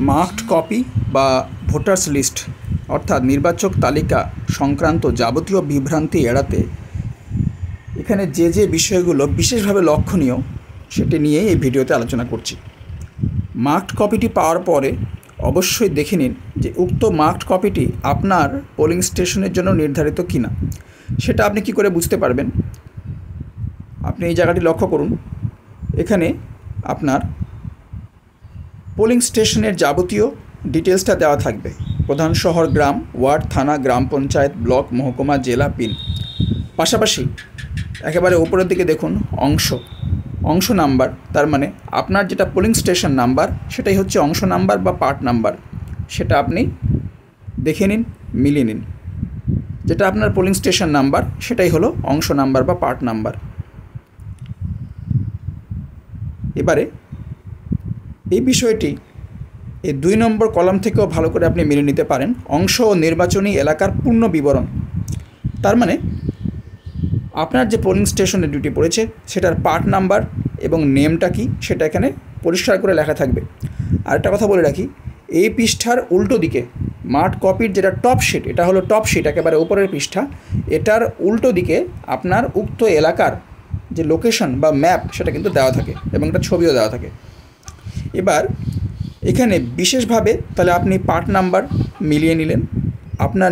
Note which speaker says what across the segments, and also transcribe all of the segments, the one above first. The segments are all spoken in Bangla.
Speaker 1: মার্কড কপি বা ভোটার্স লিস্ট অর্থাৎ নির্বাচক তালিকা সংক্রান্ত যাবতীয় বিভ্রান্তি এড়াতে এখানে যে বিষয়গুলো বিশেষভাবে লক্ষণীয় সেটি নিয়ে এই ভিডিওতে আলোচনা করছি। মার্কড কপিটি পাওয়ার পরে অবশ্যই দেখে নিন যে উক্ত মার্কড কপিটি আপনার পোলিং স্টেশনের জন্য নির্ধারিত কিনা। সেটা আপনি কি করে বুঝতে পারবেন? আপনি এই জায়গাটি লক্ষ্য করুন। এখানে আপনার পোলিং স্টেশনের যাবতীয় ডিটেলসটা দেওয়া থাকবে। প্রধান শহর, গ্রাম, ওয়ার্ড, থানা, গ্রাম পঞ্চায়েত, ব্লক, মহকুমা, জেলা, পিন। পাশাপাশি একেবারে উপরের দিকে দেখুন অংশ নাম্বার, তার মানে আপনার যেটা পোলিং স্টেশন নাম্বার সেটাই হচ্ছে অংশ নাম্বার বা পার্ট নাম্বার। সেটা আপনি দেখে নিন, মিলিয়ে নিন। যেটা আপনার পোলিং স্টেশন নাম্বার সেটাই হলো অংশ নাম্বার বা পার্ট নাম্বার। এবারে এই বিষয়টি এই 2 নম্বর কলাম থেকেও ভালো করে আপনি মেনে নিতে পারেন। অংশ ও নির্বাচনী এলাকার পূর্ণ বিবরণ, তার মানে আপনার যে পোলিং স্টেশনে ডিউটি পড়েছে সেটার পার্ট নাম্বার এবং নেমটা কি সেটা এখানে পরিষ্কার করে লেখা থাকবে। আরেকটা কথা বলে রাখি, এই পৃষ্ঠার উল্টো দিকে মার্কড কপির যেটা টপ শিট, এটা হলো টপ শিট, একেবারে উপরের পৃষ্ঠা, এটার উল্টো দিকে আপনার উক্ত এলাকার যে লোকেশন বা ম্যাপ সেটা কিন্তু দেওয়া থাকে এবং একটা ছবিও দেওয়া থাকে। এবার এখানে বিশেষভাবে তাহলে আপনি পার্ট নাম্বার মিলিয়ে নিলেন, আপনার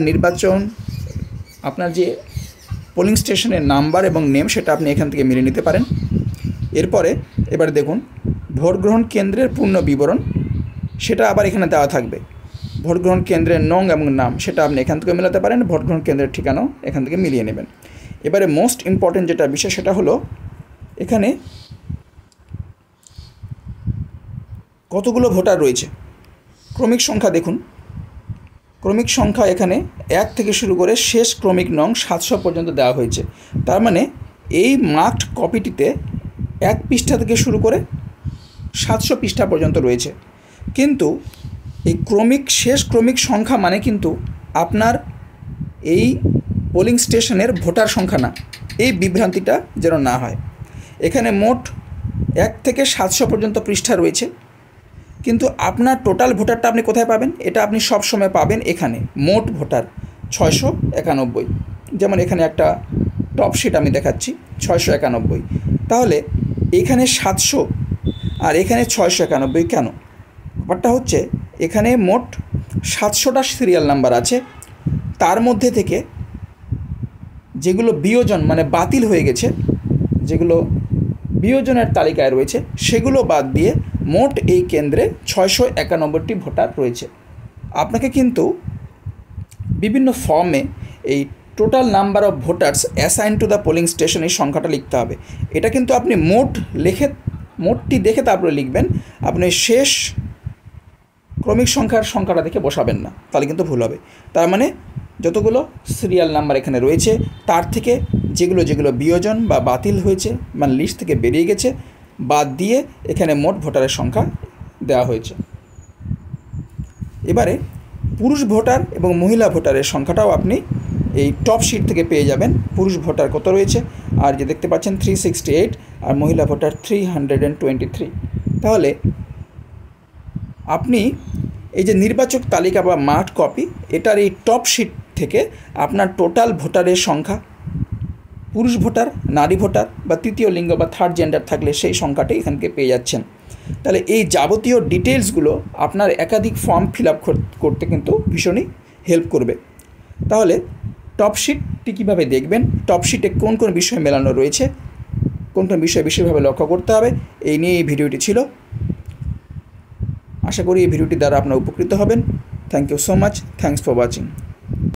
Speaker 1: যে পোলিং স্টেশনের নাম্বার এবং নেম সেটা আপনি এখান থেকে মিলিয়ে নিতে পারেন। এবার দেখুন ভোট গ্রহণ কেন্দ্রের পূর্ণ বিবরণ, সেটা আবার এখানে দেওয়া থাকবে। ভোট গ্রহণ কেন্দ্রের নং এবং নাম সেটা আপনি এখান থেকে মেলাতে পারেন, ভোট গ্রহণ কেন্দ্রের ঠিকানাও এখান থেকে মিলিয়ে নেবেন। এবারে মোস্ট ইম্পর্টেন্ট যেটা বিষয় সেটা হলো এখানে কতগুলো ভোটার রয়েছে। ক্রমিক সংখ্যা দেখুন, ক্রমিক সংখ্যা এখানে 1 থেকে শুরু করে শেষ ক্রমিক নং 700 পর্যন্ত দেওয়া হয়েছে। তার মানে এই মার্কড কপিটিতে 1 পৃষ্ঠা থেকে শুরু করে 700 পৃষ্ঠা পর্যন্ত রয়েছে। কিন্তু এই শেষ ক্রমিক সংখ্যা মানে কিন্তু আপনার এই পোলিং স্টেশনের ভোটার সংখ্যা না। এই বিভ্রান্তিটা যেন না হয়। এখানে মোট 1 থেকে 700 পর্যন্ত পৃষ্ঠা রয়েছে, কিন্তু আপনার টোটাল ভোটারটা আপনি কোথায় পাবেন? এটা আপনি সব সময় পাবেন এখানে মোট ভোটার 691। যেমন এখানে একটা টপ শিট আমি দেখাচ্ছি 691। তাহলে এখানে 700 আর এখানে 691 কেন? ব্যাপারটা হচ্ছে এখানে মোট 700টা সিরিয়াল নাম্বার আছে, তার মধ্যে থেকে যেগুলো বিয়োজন মানে বাতিল হয়ে গেছে, যেগুলো বিয়োজনের তালিকায় রয়েছে সেগুলো বাদ দিয়ে মোট এই কেন্দ্রে 691টি ভোটার রয়েছে। আপনাকে কিন্তু বিভিন্ন ফর্মে এই total number of voters assign to the polling station এই সংখ্যাটা লিখতে হবে। এটা কিন্তু আপনি মোটটি দেখে তারপরে লিখবেন, আপনি শেষ ক্রমিক সংখ্যাটা দেখে বসাবেন না, তাহলে কিন্তু ভুল হবে। তার মানে যতগুলো সিরিয়াল নাম্বার এখানে রয়েছে তার থেকে যেগুলো বিয়োজন বা বাতিল হয়েছে মানে লিস্ট থেকে বেরিয়ে গেছে বাদ দিয়ে এখানে মোট ভোটারের সংখ্যা দেওয়া হয়েছে। এবারে পুরুষ ভোটার এবং মহিলা ভোটারের সংখ্যাটাও আপনি এই টপ শিট থেকে পেয়ে যাবেন। পুরুষ ভোটার কত রয়েছে, আর যে দেখতে পাচ্ছেন 368, আর মহিলা ভোটার 323। তাহলে আপনি এই যে নির্বাচক তালিকা বা মার্কড কপি, এটার এই টপ শিট থেকে আপনার টোটাল ভোটারের সংখ্যা, পুরুষ ভোটার, নারী ভোটার বা তৃতীয় লিঙ্গ বা থার্ড জেন্ডার থাকলে সেই সংখ্যাটি এখানকে পেয়ে যাচ্ছেন। তাহলে এই যাবতীয় ডিটেলসগুলো আপনার একাধিক ফর্ম ফিল আপ করতে কিন্তু ভীষণই হেল্প করবে। তাহলে টপ শিটটি কীভাবে দেখবেন, টপ শিটে কোন কোন বিষয় মেলানো রয়েছে, কোন কোন বিষয় বিশেষভাবে লক্ষ্য করতে হবে, এই নিয়ে এই ভিডিওটি ছিল। আশা করি এই ভিডিওটি দ্বারা আপনারা উপকৃত হবেন। Thank you so much, thanks for watching.